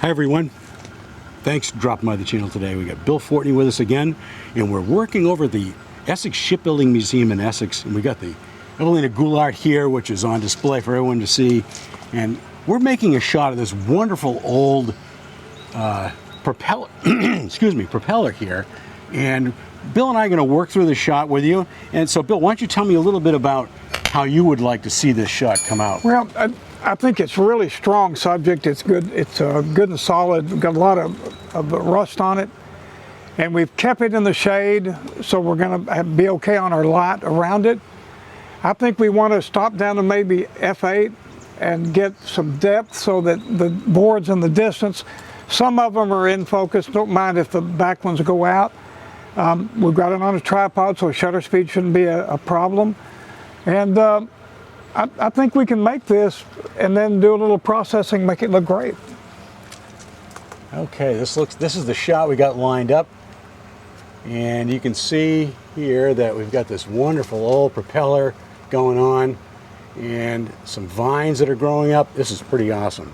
Hi everyone, thanks for dropping by the channel today. We got Bill Fortney with us again, and we're working over at the Essex Shipbuilding Museum in Essex, and we got the Evelina Goulart here, which is on display for everyone to see, and we're making a shot of this wonderful old propeller, propeller here, and Bill and I are going to work through the shot with you. And so Bill, why don't you tell me a little bit about how you would like to see this shot come out? Well, I think it's a really strong subject. It's good. It's good and solid. We've got a lot of rust on it, and we've kept it in the shade, so we're going to be okay on our light around it. I think we want to stop down to maybe F8 and get some depth so that the board's in the distance. Some of them are in focus. Don't mind if the back ones go out. We've got it on a tripod, so shutter speed shouldn't be a problem. And I think we can make this and then do a little processing, make it look great. Okay, this is the shot we got lined up, and you can see here that we've got this wonderful old propeller going on and some vines that are growing up. This is pretty awesome.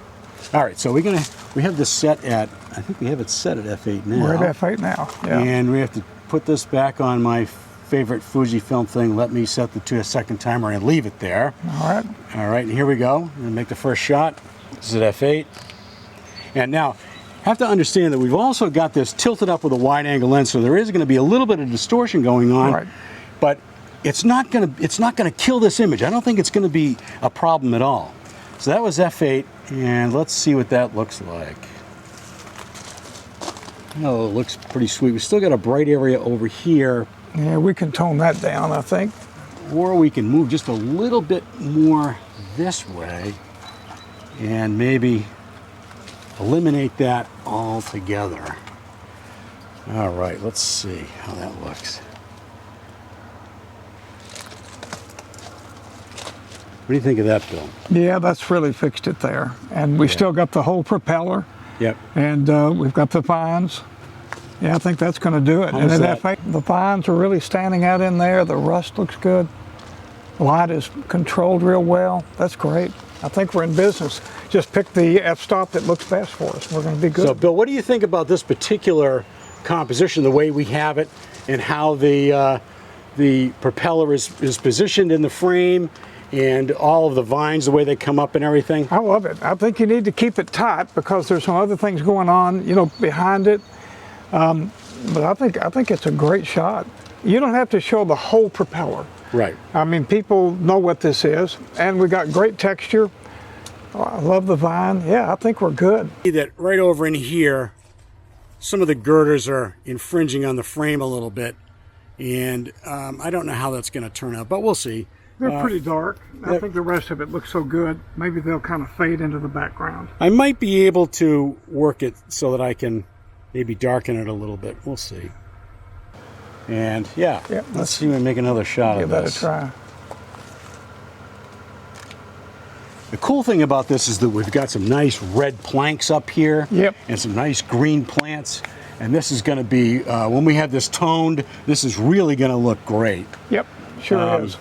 All right, so we have this set at, I think we have it set at F8 now. We're at F8 now, yeah. And we have to put this back on my favorite Fujifilm thing. Let me set the 2-second timer and leave it there. All right. All right, and here we go. I'm gonna make the first shot. This is at F8. And now, have to understand that we've also got this tilted up with a wide angle lens, so there is gonna be a little bit of distortion going on. Right. But it's not gonna kill this image. I don't think it's gonna be a problem at all. So that was F8, and let's see what that looks like. Oh, it looks pretty sweet. We still got a bright area over here. Yeah, we can tone that down, I think. Or we can move just a little bit more this way and maybe eliminate that altogether. All right, let's see how that looks. What do you think of that, Bill? Yeah, that's really fixed it there. And we still got the whole propeller. Yep. And we've got the vines. Yeah, I think that's going to do it. And then the vines are really standing out in there. The rust looks good. The light is controlled real well. That's great. I think we're in business. Just pick the f-stop that looks best for us. We're going to be good. So, Bill, what do you think about this particular composition, the way we have it, and how the propeller is positioned in the frame, and all of the vines, the way they come up and everything? I love it. I think you need to keep it tight because there's some other things going on, you know, behind it. But I think it's a great shot. You don't have to show the whole propeller. Right. I mean, people know what this is, and we got great texture. Oh, I love the vine. Yeah, I think we're good. See that right over in here, some of the girders are infringing on the frame a little bit, and I don't know how that's going to turn out, but we'll see. They're pretty dark. I think the rest of it looks so good. Maybe they'll kind of fade into the background. I might be able to work it so that I can maybe darken it a little bit. We'll see. And yeah, let's see if we make another shot of this. Give that a try. The cool thing about this is that we've got some nice red planks up here. Yep. And some nice green plants. And this is going to be, when we have this toned, this is really going to look great. Yep, sure is.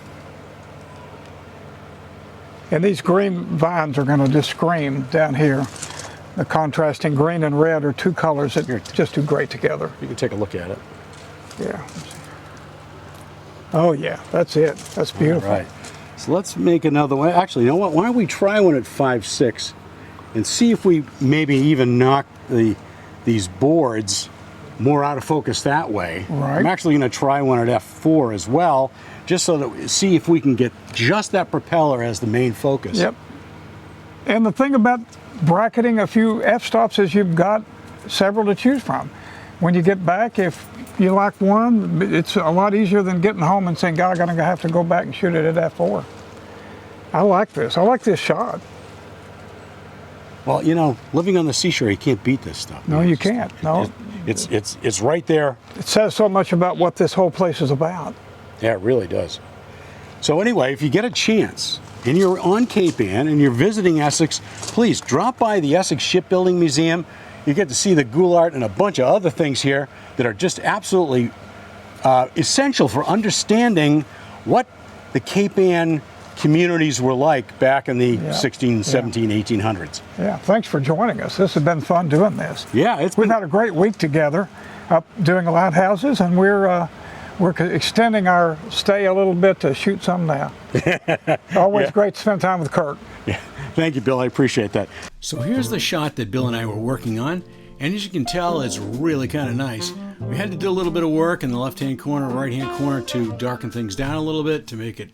And these green vines are going to just scream down here. The contrasting green and red are two colors that just do great together. You can take a look at it. Yeah. Oh yeah, that's it. That's beautiful. All right. So let's make another one. Actually, you know what? Why don't we try one at 5.6 and see if we maybe even knock these boards more out of focus that way. Right. I'm actually going to try one at f4 as well, just so that we see if we can get just that propeller as the main focus. Yep. And the thing about bracketing a few f-stops is you've got several to choose from. When you get back, if you like one, it's a lot easier than getting home and saying, God, I'm going to have to go back and shoot it at f4. I like this. I like this shot. Well, you know, living on the seashore, you can't beat this stuff. No, you can't. No. It's right there. It says so much about what this whole place is about. Yeah, it really does. So anyway, if you get a chance and you're on Cape Ann and you're visiting Essex, please drop by the Essex Shipbuilding Museum. You get to see the Goulart and a bunch of other things here that are just absolutely essential for understanding what the Cape Ann communities were like back in the Yeah. 16, 17, 1800s. Yeah, thanks for joining us. This has been fun doing this. Yeah, We've had a great week together up doing lighthouses, and we're extending our stay a little bit to shoot some now. Always great to spend time with Kirk. Yeah. Thank you, Bill. I appreciate that. So here's the shot that Bill and I were working on, and as you can tell, it's really kind of nice. We had to do a little bit of work in the left-hand corner, right-hand corner to darken things down a little bit to make it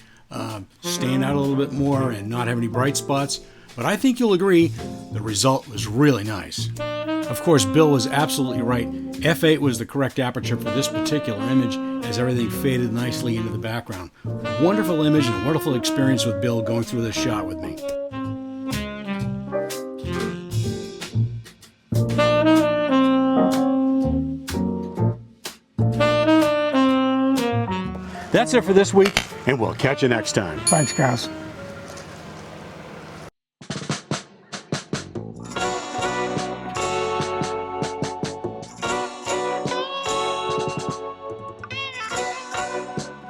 stand out a little bit more and not have any bright spots. But I think you'll agree the result was really nice. Of course, Bill was absolutely right. f8 was the correct aperture for this particular image as everything faded nicely into the background. Wonderful image and a wonderful experience with Bill going through this shot with me. That's it for this week, and we'll catch you next time. Thanks, guys.